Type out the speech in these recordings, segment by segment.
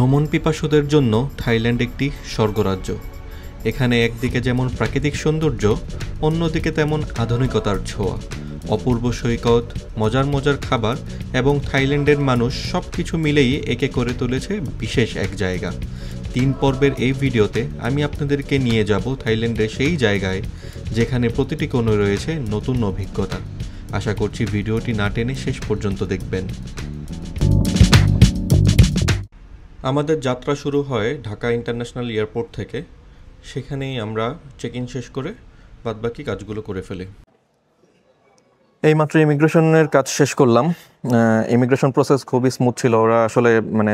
ভ্রমণ পিপাসুদের জন্য থাইল্যান্ড একটি স্বর্গরাজ্য। এখানে একদিকে যেমন প্রাকৃতিক সৌন্দর্য, অন্যদিকে তেমন আধুনিকতার ছোঁয়া, অপূর্ব সৈকত, মজার মজার খাবার এবং থাইল্যান্ডের মানুষ সব কিছু মিলেই একে করে তুলেছে বিশেষ এক জায়গা। 3 পর্বের এই ভিডিওতে আমি আপনাদেরকে নিয়ে যাব থাইল্যান্ডের সেই জায়গায় যেখানে প্রতিটি কোণে রয়েছে নতুন অভিজ্ঞতা। আশা করছি ভিডিওটি না টেনে শেষ পর্যন্ত দেখবেন। আমাদের যাত্রা শুরু হয় ঢাকা ইন্টারন্যাশনাল এয়ারপোর্ট থেকে। সেখানেই আমরা চেক ইন শেষ করে বাদবাকি কাজগুলো করে ফেলি। এইমাত্র ইমিগ্রেশনের কাজ শেষ করলাম। ইমিগ্রেশন প্রসেস খুবই স্মুথ ছিল। ওরা আসলে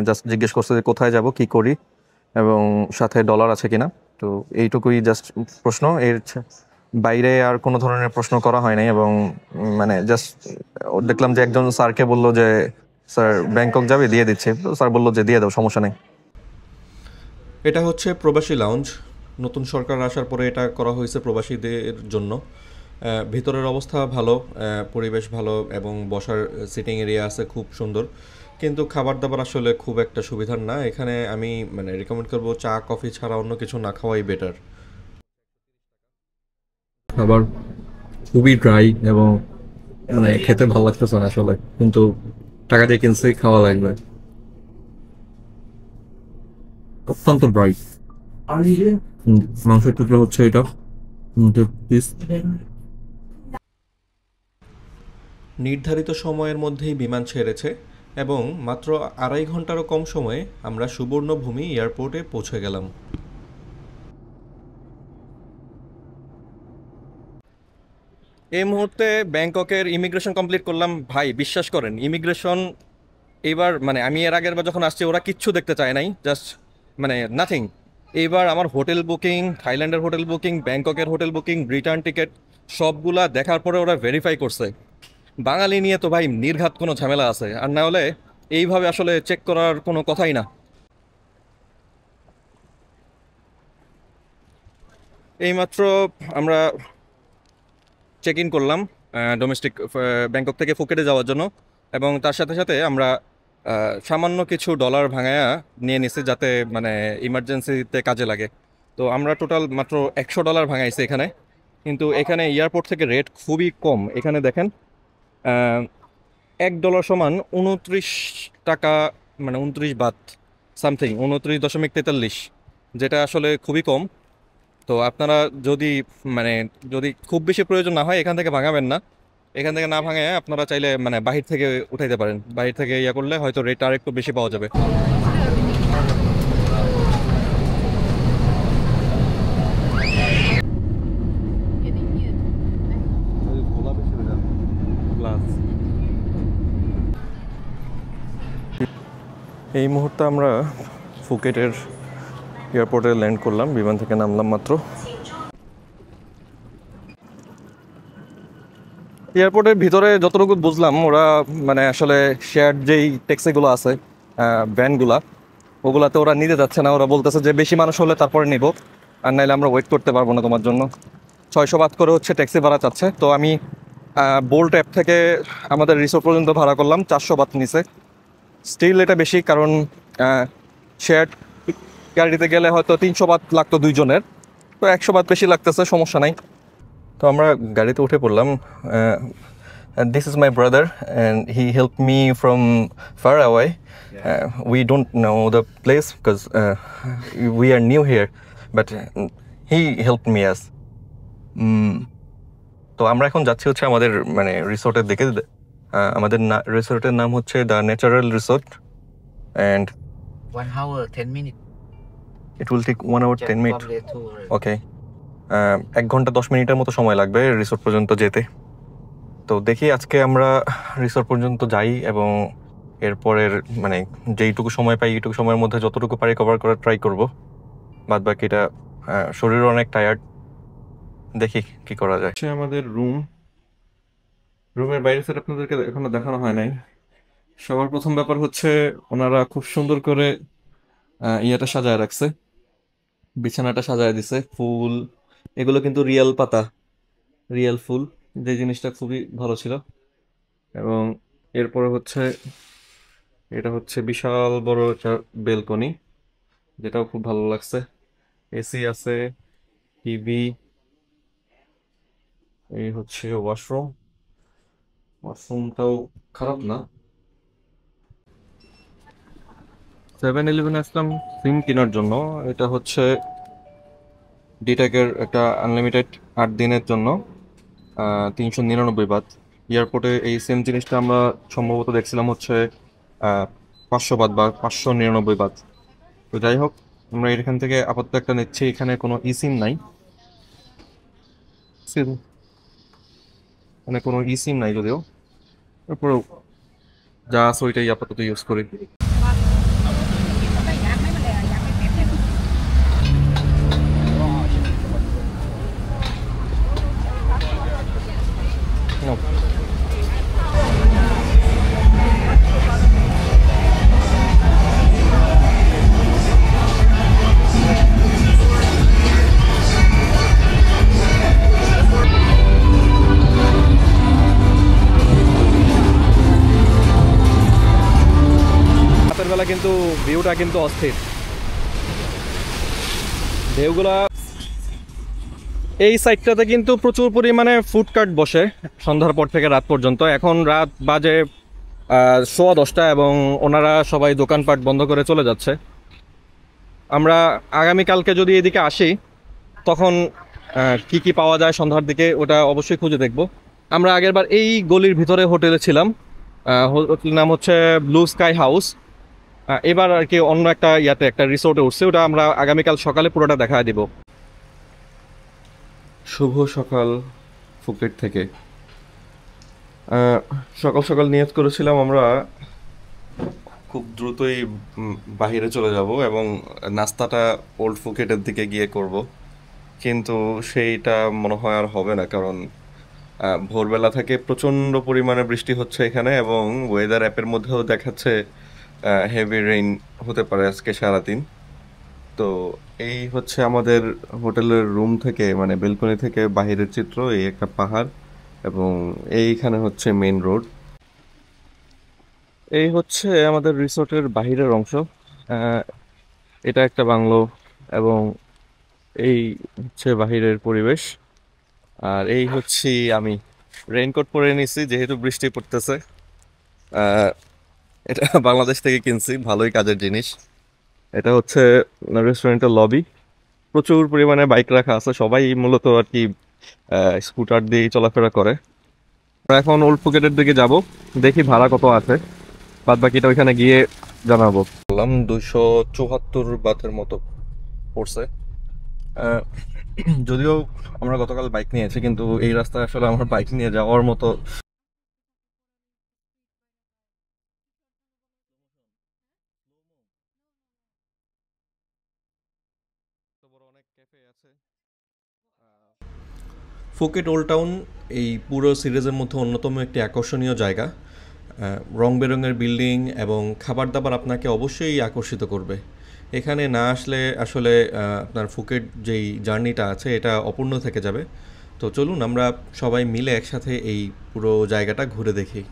জাস্ট জিজ্ঞেস করছে যে কোথায় যাব, কি করি এবং সাথে ডলার আছে কিনা। তো এইটুকুই জাস্ট প্রশ্ন, এর বাইরে আর কোনো ধরনের প্রশ্ন করা হয় নাই। এবং জাস্ট দেখলাম যে একজন স্যারকে বললো যে স্যার ব্যাংকক যাবে, দিয়ে দিচ্ছে। তো স্যার বললো যে দিয়ে দাও, সমস্যা নেই। এটা হচ্ছে প্রবাসী লাউঞ্জ। নতুন সরকার আসার পরে এটা করা হয়েছে প্রবাসীদের জন্য। ভিতরের অবস্থা ভালো, পরিবেশ ভালো এবং বসার সিটিং এরিয়া আছে খুব সুন্দর, কিন্তু খাবার দাবার আসলে খুব একটা সুবিধার না। এখানে আমি রেকমেন্ড করবো চা কফি ছাড়া অন্য কিছু না খাওয়াই বেটার। খাবার খুবই ড্রাই এবং খেতে ভালো লাগতেছে না আসলে, কিন্তু টাকা দিয়ে কিনছি, খাওয়া লাগবে। অত্যন্ত ড্রাই। মাংসের টুকরো হচ্ছে এটা পিস। নির্ধারিত সময়ের মধ্যেই বিমান ছেড়েছে এবং মাত্র 2.5 ঘন্টারও কম সময়ে আমরা সুবর্ণভূমি এয়ারপোর্টে পৌঁছে গেলাম। এই মুহূর্তে ব্যাংককের ইমিগ্রেশন কমপ্লিট করলাম। ভাই বিশ্বাস করেন, ইমিগ্রেশন এইবার আমি এর আগের বার যখন আসছি ওরা কিচ্ছু দেখতে চায় নাই, জাস্ট নাথিং। এইবার আমার হোটেল বুকিং, থাইল্যান্ডের হোটেল বুকিং, ব্যাংককের হোটেল বুকিং, রিটার্ন টিকিট সবগুলা দেখার পরে ওরা ভেরিফাই করছে। বাঙালি নিয়ে তো ভাই নির্ঘাত কোনো ঝামেলা আছে, আর না হলে এইভাবে আসলে চেক করার কোনো কথাই না। এইমাত্র আমরা চেক ইন করলাম ডোমেস্টিক ব্যাংকক থেকে ফুকেটে যাওয়ার জন্য, এবং তার সাথে সাথে আমরা সামান্য কিছু ডলার ভাঙায়া নিয়ে নিছি যাতে ইমার্জেন্সিতে কাজে লাগে। তো আমরা টোটাল মাত্র $100 ভাঙাইছি এখানে। কিন্তু এখানে এয়ারপোর্ট থেকে রেট খুবই কম। এখানে দেখেন $1 সমান 29 টাকা, 29 বাত সামথিং, 29.43, যেটা আসলে খুবই কম। তো আপনারা যদি খুব বেশি প্রয়োজন না হয় এখান থেকে ভাঙাবেন না। এখান থেকে না ভাঙে আপনারা চাইলে বাহির থেকে উঠাইতে পারেন। বাহির থেকে ইয়া করলে হয়তো রেট আর একটু বেশি পাওয়া যাবে। এই মুহূর্তে আমরা ফুকেটের এয়ারপোর্টে ল্যান্ড করলাম, বিমান থেকে নামলাম মাত্র। এয়ারপোর্টের ভিতরে যতটুকু বুঝলাম ওরা আসলে শেয়ার যেই ট্যাক্সিগুলো আছে, ভ্যানগুলা, ওগুলাতে ওরা নিতে যাচ্ছে না। ওরা বলতেছে যে বেশি মানুষ হলে তারপরে নিব, আর নাইলে আমরা ওয়েট করতে পারবো না তোমার জন্য। 600 বাত করে হচ্ছে ট্যাক্সি ভাড়া চাচ্ছে। তো আমি বোল্ট অ্যাপ থেকে আমাদের রিসোর্ট পর্যন্ত ভাড়া করলাম, 400 বাত নিছে। স্টিল এটা বেশি, কারণ শেয়ার গাড়িতে গেলে হয়তো 300 বাত লাগতো দুইজনের, তো 100 বাত বেশি লাগতেছে, সমস্যা নাই। তো আমরা গাড়িতে উঠে পড়লাম। This is my brother and he helped me from far away. We don't know the place because we are new here, but he helped me as. তো আমরা এখন যাচ্ছি হচ্ছে আমাদের রিসোর্টের দিকে। আমাদের রিসোর্টের নাম হচ্ছে the natural resort, and 1 hour 10 minutes. it will take 1 hour 10 minutes. Okay. 1 ঘন্টা 10 মিনিটের মতো সময় লাগবে রিসোর্ট পর্যন্ত যেতে। তো দেখি আজকে আমরা রিসোর্ট পর্যন্ত যাই এবং এরপরের যেইটুকু সময় পাই এইটুকু সময়ের মধ্যে যতটুকু পারি কভার করার ট্রাই করব। বাদ বাকিটা শরীর অনেক টায়ার্ড, দেখি কি করা যায়। আমাদের রুমের বাইরে সেট আপনাদেরকে এখনো দেখানো হয় নাই। সবার প্রথম ব্যাপার হচ্ছে ওনারা খুব সুন্দর করে ইয়েটা সাজায় রাখছে, বিছানাটা সাজায় দিছে। ফুল, এগুলো কিন্তু রিয়েল পাতা, রিয়েল ফুল, যে জিনিসটা খুবই ভালো ছিল। এবং এরপরে হচ্ছে এটা হচ্ছে বিশাল বড় একটা বেলকনি, যেটাও খুব ভালো লাগছে। এসি আছে, টিভি। এই হচ্ছে ওয়াশরুম, ওয়াশরুমটাও খারাপ না। 7-Eleven আসলাম সিম কেনার জন্য। এটা হচ্ছে ডিটেকের একটা আনলিমিটেড 8 দিনের জন্য 399 বাত। এয়ারপোর্টে এই সেম জিনিসটা আমরা সম্ভবত দেখছিলাম হচ্ছে 500 বাত বা 599 বাত। তো যাই হোক, আমরা এখান থেকে আপাতত একটা নিচ্ছি। এখানে কোনো ই সিম নাই, মানে কোনো ই সিম নাই যদিও, তারপরেও যা আছে ওইটাই আপাতত ইউজ করি। No. রাতের বেলা কিন্তু ভিউটা কিন্তু অস্থির, ঢেউগুলা। এই সাইডটাতে কিন্তু প্রচুর পরিমাণে ফুড কার্ট বসে সন্ধ্যার পর থেকে রাত পর্যন্ত। এখন রাত বাজে 10:15 এবং ওনারা সবাই দোকানপাট বন্ধ করে চলে যাচ্ছে। আমরা আগামীকালকে যদি এদিকে আসি তখন কি কি পাওয়া যায় সন্ধ্যার দিকে ওটা অবশ্যই খুঁজে দেখব। আমরা আগেরবার এই গলির ভিতরে হোটেলে ছিলাম, হোটেলের নাম হচ্ছে ব্লু স্কাই হাউস। এবার আর কি অন্য একটা ইয়াতে একটা রিসোর্টে উঠছে, ওটা আমরা আগামীকাল সকালে পুরোটা দেখা দিব। শুভ সকাল ফুকেট থেকে। সকাল সকাল নিয়ত করেছিলাম আমরা খুব দ্রুতই বাহিরে চলে যাব এবং নাস্তাটা ওল্ড ফুকেটের দিকে গিয়ে করব, কিন্তু সেইটা মনে হয় আর হবে না, কারণ ভোরবেলা থেকে প্রচণ্ড পরিমাণে বৃষ্টি হচ্ছে এখানে এবং ওয়েদার অ্যাপের মধ্যেও দেখাচ্ছে হেভি রেইন হতে পারে আজকে সারাদিন। তো এই হচ্ছে আমাদের হোটেলের রুম থেকে, মানে বেলকনি থেকে বাহিরের চিত্র। এই একটা পাহাড় এবং এইখানে হচ্ছে মেইন রোড। এই হচ্ছে আমাদের রিসোর্টের বাহিরের অংশ। আহ, এটা একটা বাংলো এবং এই হচ্ছে বাহিরের পরিবেশ। আর এই হচ্ছে আমি রেইনকোট পরে নিছি যেহেতু বৃষ্টি পড়তেছে। আহ, এটা বাংলাদেশ থেকে কিনছি, ভালোই কাজের জিনিস। এটা হচ্ছে রেস্টুরেন্টের লবি, প্রচুর পরিমাণে বাইক রাখা আছে, সবাই মূলত আর কি স্কুটার দিয়ে চলাফেরা করে। আমরা এখন ওল্ড ফুকেটের দিকে যাব, দেখি ভাড়া কত আছে, বাদ বাকিটা ওইখানে গিয়ে জানাবো। বললাম 274 বাতের মতো পড়ছে। আহ, যদিও আমরা গতকাল বাইক নিয়েছি, কিন্তু এই রাস্তায় আসলে আমার বাইক নিয়ে যাওয়ার মতো ফুকেট ওল্ড টাউন এই পুরো সিরিজের মধ্যে অন্যতম একটি আকর্ষণীয় জায়গা। রং বেরঙের বিল্ডিং এবং খাবার দাবার আপনাকে অবশ্যই আকর্ষিত করবে। এখানে না আসলে আসলে আপনার ফুকেট যেই জার্নিটা আছে এটা অপূর্ণ থেকে যাবে। তো চলুন আমরা সবাই মিলে একসাথে এই পুরো জায়গাটা ঘুরে দেখি।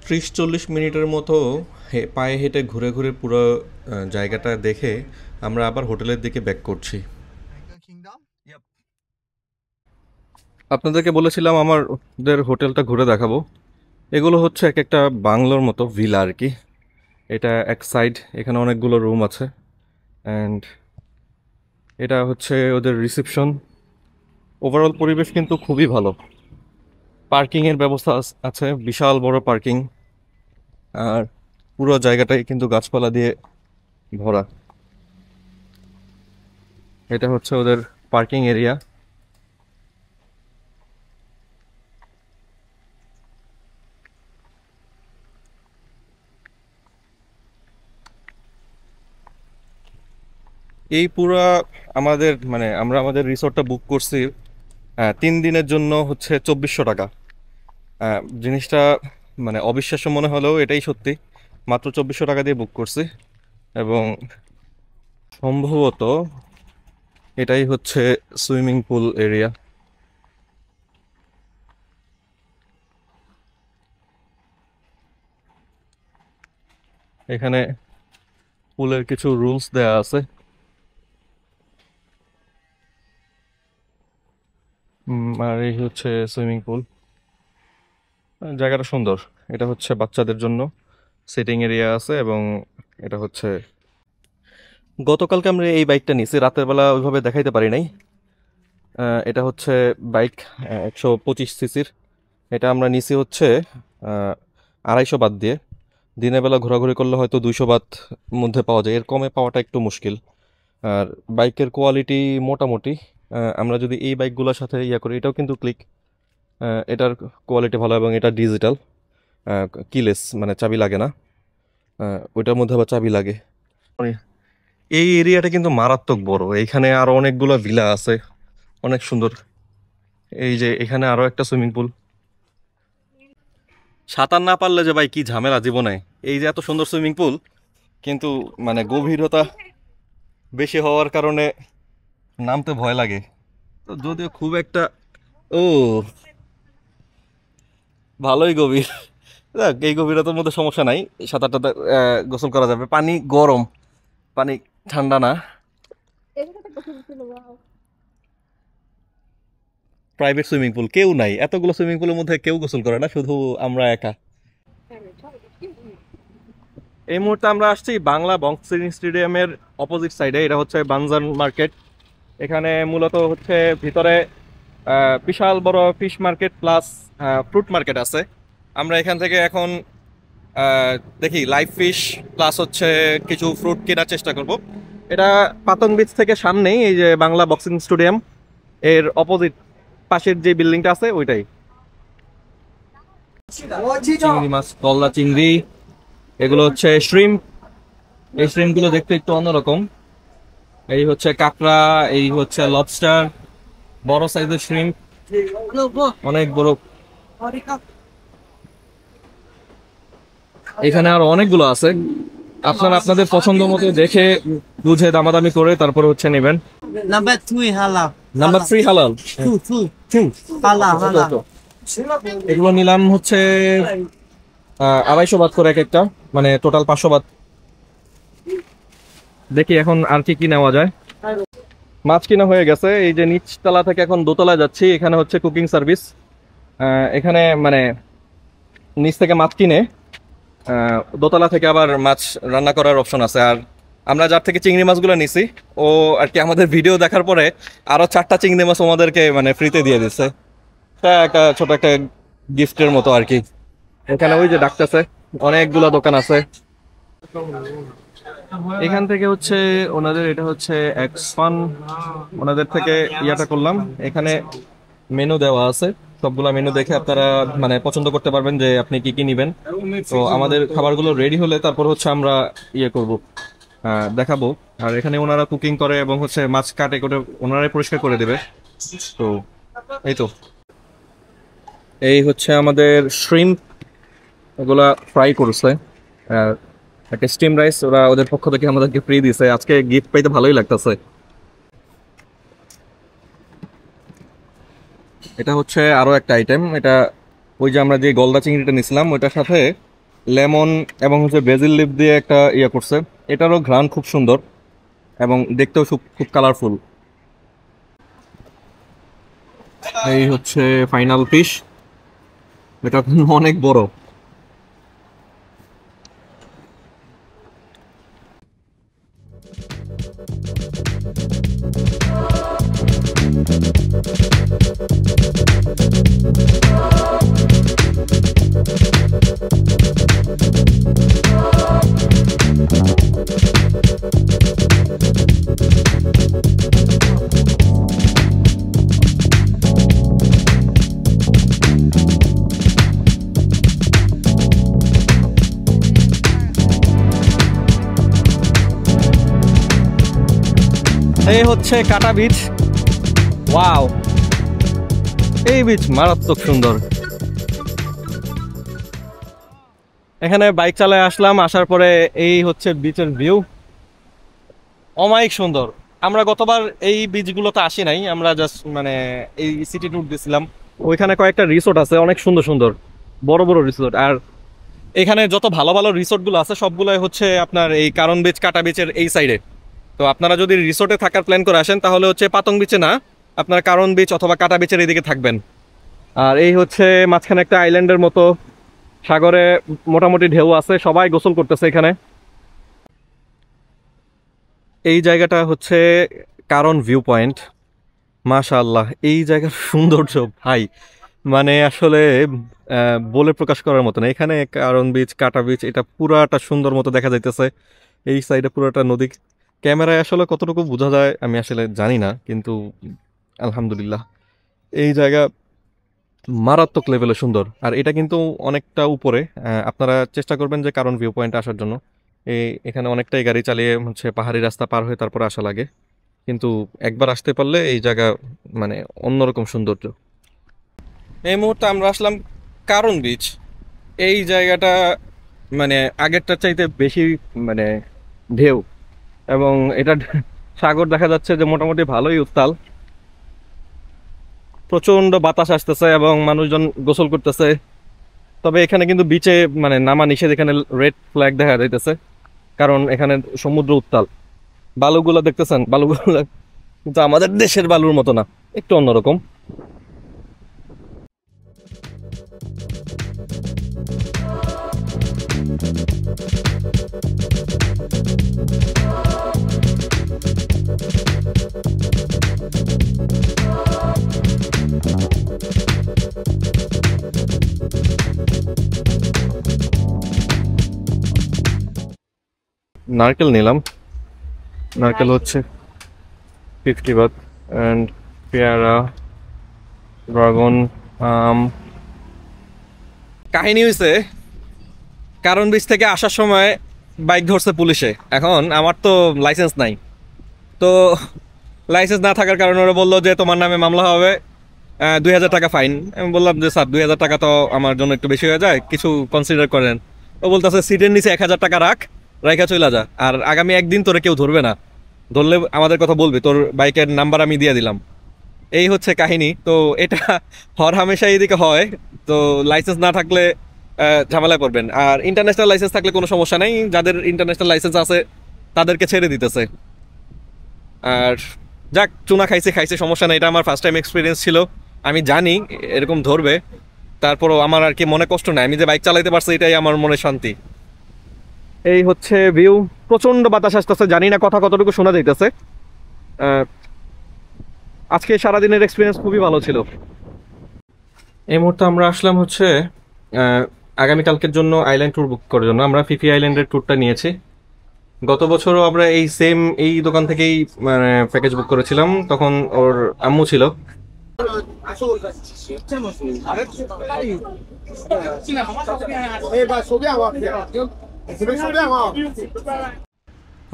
ত্রিশ 40 মিনিটের মতো পায়ে হেঁটে ঘুরে ঘুরে পুরো জায়গাটা দেখে আমরা আবার হোটেলের দিকে ব্যাক করছি। আপনাদেরকে বলেছিলাম আমাদের হোটেলটা ঘুরে দেখাবো। এগুলো হচ্ছে এক একটা বাংলোর মতো ভিলা আর কি। এটা এক সাইড, এখানে অনেকগুলো রুম আছে অ্যান্ড এটা হচ্ছে ওদের রিসেপশন। ওভারঅল পরিবেশ কিন্তু খুবই ভালো। পার্কিংয়ের ব্যবস্থা আছে, বিশাল বড় পার্কিং। আর পুরো জায়গাটাই কিন্তু গাছপালা দিয়ে ভরা। এটা হচ্ছে ওদের পার্কিং এরিয়া। এই পুরা আমাদের মানে আমরা আমাদের রিসোর্টটা বুক করছি 3 দিনের জন্য হচ্ছে 2400 টাকা। জিনিসটা মানে অবিশ্বাস্য মনে হলেও এটাই সত্যি, মাত্র 2400 টাকা দিয়ে বুক করছি। এবং সম্ভবত এটাই হচ্ছে সুইমিং পুল এরিয়া। এখানে পুলের কিছু রুলস দেয়া আছে। আর এই হচ্ছে সুইমিং পুল। জায়গাটা সুন্দর। এটা হচ্ছে বাচ্চাদের জন্য সিটিং এরিয়া আছে এবং এটা হচ্ছে গতকালকে আমরা এই বাইকটা নিয়েছি, রাতের বেলা ওইভাবে দেখাইতে পারি নাই। এটা হচ্ছে বাইক 125 সিসির। এটা আমরা নিছি হচ্ছে 250 বাত দিয়ে। দিনের বেলা ঘোরাঘুরি করলে হয়তো 200 বাত মধ্যে পাওয়া যায়, এর কমে পাওয়াটা একটু মুশকিল। আর বাইকের কোয়ালিটি মোটামুটি আমরা যদি এই বাইকগুলোর সাথে ইয়া করি, এটাও কিন্তু ক্লিক, এটার কোয়ালিটি ভালো এবং এটা ডিজিটাল কিলেস, মানে চাবি লাগে না। ওইটার মধ্যে আবার চাবি লাগে। এই এরিয়াটা কিন্তু মারাত্মক বড়, এইখানে আরো অনেকগুলো ভিলা আছে, অনেক সুন্দর। এই যে এখানে আরো একটা সুইমিং পুল। সাঁতার না পারলে যে ভাই কি ঝামেলা জীবনে। এই যে এত সুন্দর সুইমিং পুল, কিন্তু মানে গভীরতা বেশি হওয়ার কারণে নামতে ভয় লাগে। তো যদিও খুব একটা ও ভালোই গভীর, দেখ এই গভীরতার মধ্যে সমস্যা নাই, সাঁতারটা গোসল করা যাবে। পানি গরম, পানি ঠান্ডা না। প্রাইভেট সুইমিং পুল, কেউ নাই, এতগুলো সুইমিং পুলের মধ্যে কেউ গোসল করে না, শুধু আমরা একা। এই মুহূর্তে আমরা আসছি বাংলা বক্সিং স্টেডিয়ামের অপোজিট সাইডে। এটা হচ্ছে বানজান মার্কেট। এখানে মূলত হচ্ছে ভিতরে বিশাল বড় fish market plus fruit market আছে। আমরা এখান থেকে এখন দেখি লাইভ ফিশ প্লাস হচ্ছে কিছু ফ্রুট কেনার চেষ্টা করব। এটা পাতং বিচ থেকে সামনেই এই যে বাংলা বক্সিং স্টেডিয়াম, এর অপোজিট পাশের যে বিল্ডিংটা আছে ওইটাই। চিংড়ি মাছ, গলদা চিংড়ি, এগুলো হচ্ছে শ্রিম্প। এই শ্রিম্পগুলো দেখতে একটু অন্যরকম। এই হচ্ছে কাঁকড়া, এই হচ্ছে লবস্টার, বড় সাইজের শ্রিম্প, অনেক বড়। এখানে আরো অনেকগুলো আছে, আপনারা আপনাদের পছন্দ মতো দেখে বুঝে দামাদামি করে তারপর হচ্ছে নেবেন। Number 3 halal. নাম্বার 3 হালাল। Two. Halal, halal. এগুলো নিলাম হচ্ছে 250 বাত করে এক একটা, মানে টোটাল 500 বাত। দেখি এখন আর কি কি নেওয়া যায়। মাছ কিনা হয়ে গেছে। এই যে নিচতলা থেকে এখন দোতলায় যাচ্ছি, এখানে হচ্ছে কুকিং সার্ভিস। এখানে মানে নিচ থেকে মাছ কিনে দোতলা থেকে আবার মাছ রান্না করার অপশন আছে। আর আমরা যার থেকে চিংড়ি মাছগুলো নিছি, ও আর কি আমাদের ভিডিও দেখার পরে আরো 4টা চিংড়ি মাছ আমাদেরকে মানে ফ্রিতে দিয়ে দিচ্ছে। একটা ছোট একটা গিফটের মতো আর কি। এখানে ওই যে ডাকতেছে, অনেকগুলো দোকান আছে। এখান থেকে হচ্ছে ওনাদের, এটা হচ্ছে এক্সফান, ওনাদের থেকে ইয়াটা করলাম। এখানে মেনু দেওয়া আছে, সবগুলা মেনু দেখে আপনারা মানে পছন্দ করতে পারবেন যে আপনি কি কি নিবেন। তো আমাদের খাবারগুলো রেডি হলে তারপর হচ্ছে আমরা ইয়ে করব, দেখাবো। আর এখানে ওনারা কুকিং করে এবং হচ্ছে মাছ কাটে করে ওনারাই পরিষ্কার করে দেবে। তো এই তো এই হচ্ছে আমাদের শ্রিম্প, এগুলা ফ্রাই করছে। একটা স্টিম রাইস ওরা ওদের পক্ষ থেকে আমাদেরকে ফ্রি দিছে। আজকে গিফট পাইতে ভালোই লাগতেছে। এটা হচ্ছে আরো একটা আইটেম। এটা ওই যে আমরা যে গলদা চিংড়িটা নিছিলাম ওইটার সাথে লেমন এবং হচ্ছে বেজিল লিফ দিয়ে একটা ইয়ে করছে। এটারও ঘ্রাণ খুব সুন্দর এবং দেখতেও খুব কালারফুল। এই হচ্ছে ফাইনাল ফিশ, এটা অনেক বড়। এই হচ্ছে কাটা বিচ। ওয়াও, এই বিচ মারাত্মক সুন্দর। এখানে বাইক চালায় আসলাম, আসার পরে এই হচ্ছে বিচের ভিউ, অমায়িক সুন্দর। আমরা গতবার এই বিচগুলোতে আসি নাই, আমরা জাস্ট মানে এই সিটি ট্যুর দিয়েছিলাম। ওইখানে কয়েকটা রিসোর্ট আছে অনেক সুন্দর সুন্দর, বড় বড় রিসোর্ট। আর এখানে যত ভালো ভালো রিসোর্টগুলো আছে সবগুলোই হচ্ছে আপনার এই কারণ বিচ, কাটা বিচের এই সাইডে। তো আপনারা যদি রিসোর্টে থাকার প্ল্যান করে আসেন তাহলে হচ্ছে পাতং বিচে না, আপনার কারণ বিচ অথবা কাটা বিচের এদিকে থাকবেন। আর এই হচ্ছে মাঝখানে একটা আইল্যান্ডের মতো, সাগরে মোটামুটি ঢেউ আছে, সবাই গোসল করতেছে এখানে। এই জায়গাটা হচ্ছে কারণ ভিউ পয়েন্ট। মাশাআল্লাহ, এই জায়গার সৌন্দর্য ভাই মানে আসলে বলে প্রকাশ করার মতো না। এখানে কারণ বিচ, কাটা বিচ এটা পুরাটা সুন্দর মতো দেখা যাইতেছে। এই সাইডে পুরাটা নদী, ক্যামেরায় আসলে কতটুকু বোঝা যায় আমি আসলে জানি না, কিন্তু আলহামদুলিল্লাহ এই জায়গা মারাত্মক লেভেলে সুন্দর। আর এটা কিন্তু অনেকটা উপরে, আপনারা চেষ্টা করবেন যে কারণ ভিউ পয়েন্টে আসার জন্য। এখানে অনেকটাই গাড়ি চালিয়ে হচ্ছে পাহাড়ি রাস্তা পার হয়ে তারপরে আসা লাগে, কিন্তু একবার আসতে পারলে এই জায়গা মানে অন্যরকম সৌন্দর্য। এই মুহূর্তে আমরা আসলাম কারণ বিচ। এই জায়গাটা মানে আগেরটার চাইতে বেশি মানে ঢেউ, এবং এটা সাগর দেখা যাচ্ছে যে মোটামুটি ভালোই উত্তাল। প্রচন্ড বাতাস আসতেছে এবং মানুষজন গোসল করতেছে। তবে এখানে কিন্তু বিচে মানে নামা নিষেধ, এখানে রেড ফ্ল্যাগ দেখা যাইতেছে, কারণ এখানে সমুদ্র উত্তাল। বালুগুলো দেখতেছেন, বালুগুলো কিন্তু আমাদের দেশের বালুর মতো না, একটু অন্যরকম। নারকেল নিলাম, নারকেল হচ্ছে 50 বাত, অ্যান্ড পেয়ারা, ড্রাগন, আম। কাহিনী হয়েছে কারণ বিচ থেকে আসার সময় বাইক ধরছে পুলিশে। এখন আমার তো লাইসেন্স নাই, তো লাইসেন্স না থাকার কারণে ওরা বললো যে তোমার নামে মামলা হবে, 2000 টাকা ফাইন। আমি বললাম যে স্যার 2000 টাকা তো আমার জন্য একটু বেশি হয়ে যায়, কিছু কনসিডার করেন। ও বলতেছে সিটের নিচে 1000 টাকা রাখা চলে যা, আর আগামী একদিন তোরে কেউ ধরবে না, ধরলে আমাদের কথা বলবি, তোর বাইকের নাম্বার আমি দিয়ে দিলাম। এই হচ্ছে কাহিনী। তো এটা হর হামেশা এদিকে হয়, তো লাইসেন্স না থাকলে ঝামেলায় পড়বেন। আর ইন্টারন্যাশনাল লাইসেন্স থাকলে কোনো সমস্যা নেই, যাদের ইন্টারন্যাশনাল লাইসেন্স আছে তাদেরকে ছেড়ে দিতেছে। আর যাক, চুনা খাইছে সমস্যা নেই, এটা আমার ফার্স্ট টাইম এক্সপিরিয়েন্স ছিল, আমি জানি এরকম ধরবে, তারপরও আমার আর কি মনে কষ্ট নাই, আমি যে বাইক চালাইতে পারছি এটাই আমার মনে শান্তি। এই হচ্ছে ভিউ, প্রচন্ড বাতাস আসতেছে, জানি না কথা কতটুকু শোনা যাইতেছে। আজকে সারাদিনের এক্সপিরিয়েন্স খুবই ভালো ছিল। এই মুহূর্তে আমরা আসলাম হচ্ছে আগামীকালকের জন্য আইল্যান্ড ট্যুর বুক করার জন্য। আমরা ফিফি আইল্যান্ডের ট্যুরটা নিয়েছি, গত বছরও আমরা এই দোকান থেকেই মানে প্যাকেজ বুক করেছিলাম, তখন ওর আম্মু ছিল।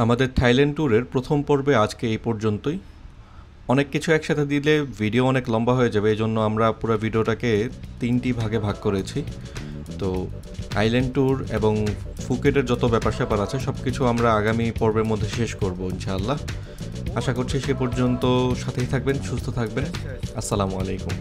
আমাদের থাইল্যান্ড ট্যুরের প্রথম পর্বে আজকে এই পর্যন্তই। অনেক কিছু একসাথে দিলে ভিডিও অনেক লম্বা হয়ে যাবে, এই জন্য আমরা পুরো ভিডিওটাকে 3টি ভাগে ভাগ করেছি। তো আইল্যান্ড ট্যুর এবং ফুকেটের যত ব্যাপার স্যাপার আছে সব কিছু আমরা আগামী পর্বের মধ্যে শেষ করব ইনশাআল্লাহ। আশা করছি সে পর্যন্ত সাথেই থাকবেন, সুস্থ থাকবেন। আসসালামু আলাইকুম।